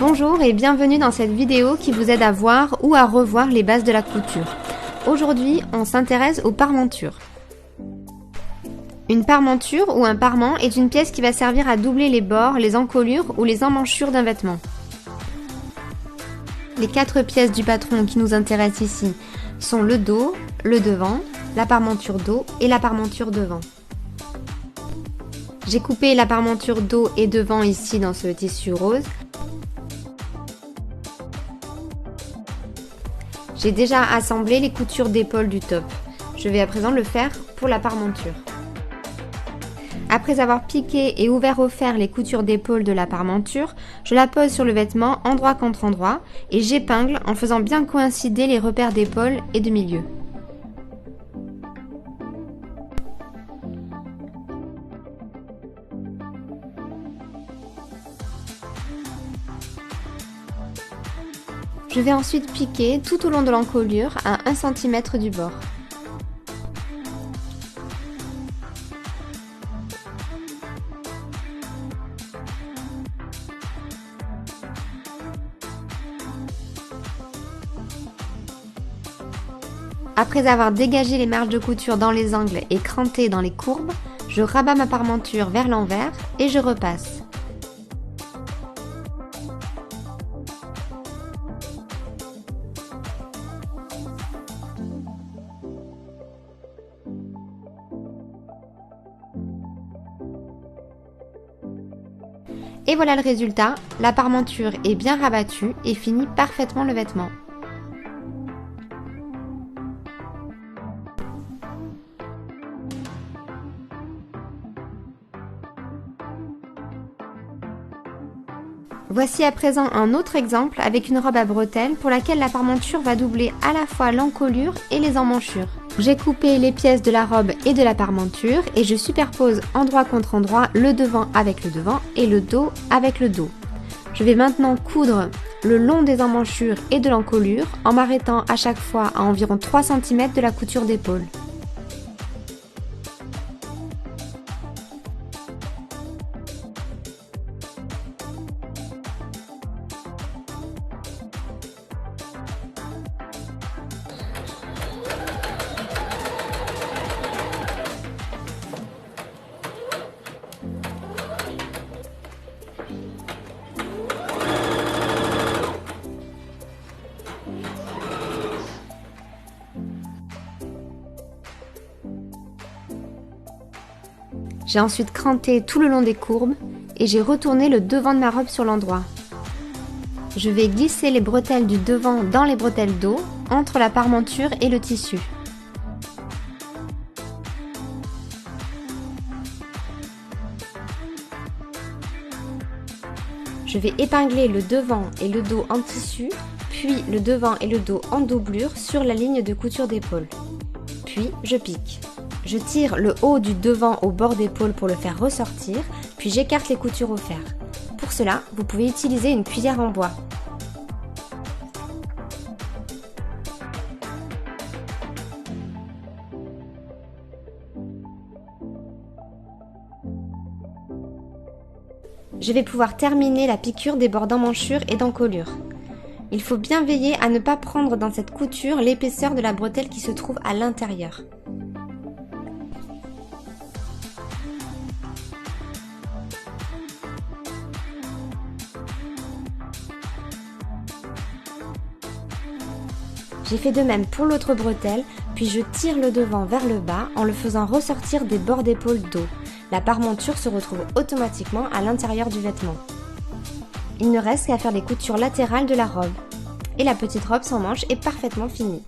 Bonjour et bienvenue dans cette vidéo qui vous aide à voir ou à revoir les bases de la couture. Aujourd'hui, on s'intéresse aux parmentures. Une parmenture ou un parement est une pièce qui va servir à doubler les bords, les encolures ou les emmanchures d'un vêtement. Les 4 pièces du patron qui nous intéressent ici sont le dos, le devant, la parmenture dos et la parmenture devant. J'ai coupé la parmenture dos et devant ici dans ce tissu rose. J'ai déjà assemblé les coutures d'épaule du top. Je vais à présent le faire pour la parmenture. Après avoir piqué et ouvert au fer les coutures d'épaule de la parmenture, je la pose sur le vêtement endroit contre endroit et j'épingle en faisant bien coïncider les repères d'épaule et de milieu. Je vais ensuite piquer tout au long de l'encolure à 1 cm du bord. Après avoir dégagé les marges de couture dans les angles et cranté dans les courbes, je rabats ma parmenture vers l'envers et je repasse. Et voilà le résultat, la parmenture est bien rabattue et finit parfaitement le vêtement. Voici à présent un autre exemple avec une robe à bretelles pour laquelle la parmenture va doubler à la fois l'encolure et les emmanchures. J'ai coupé les pièces de la robe et de la parmenture et je superpose endroit contre endroit le devant avec le devant et le dos avec le dos. Je vais maintenant coudre le long des emmanchures et de l'encolure en m'arrêtant à chaque fois à environ 3 cm de la couture d'épaule. J'ai ensuite cranté tout le long des courbes et j'ai retourné le devant de ma robe sur l'endroit. Je vais glisser les bretelles du devant dans les bretelles dos, entre la parmenture et le tissu. Je vais épingler le devant et le dos en tissu, puis le devant et le dos en doublure sur la ligne de couture d'épaule. Puis je pique. Je tire le haut du devant au bord d'épaule pour le faire ressortir, puis j'écarte les coutures au fer. Pour cela, vous pouvez utiliser une cuillère en bois. Je vais pouvoir terminer la piqûre des bords d'emmanchures et d'encolure. Il faut bien veiller à ne pas prendre dans cette couture l'épaisseur de la bretelle qui se trouve à l'intérieur. J'ai fait de même pour l'autre bretelle, puis je tire le devant vers le bas en le faisant ressortir des bords d'épaule dos. La parmenture se retrouve automatiquement à l'intérieur du vêtement. Il ne reste qu'à faire les coutures latérales de la robe. Et la petite robe sans manches est parfaitement finie.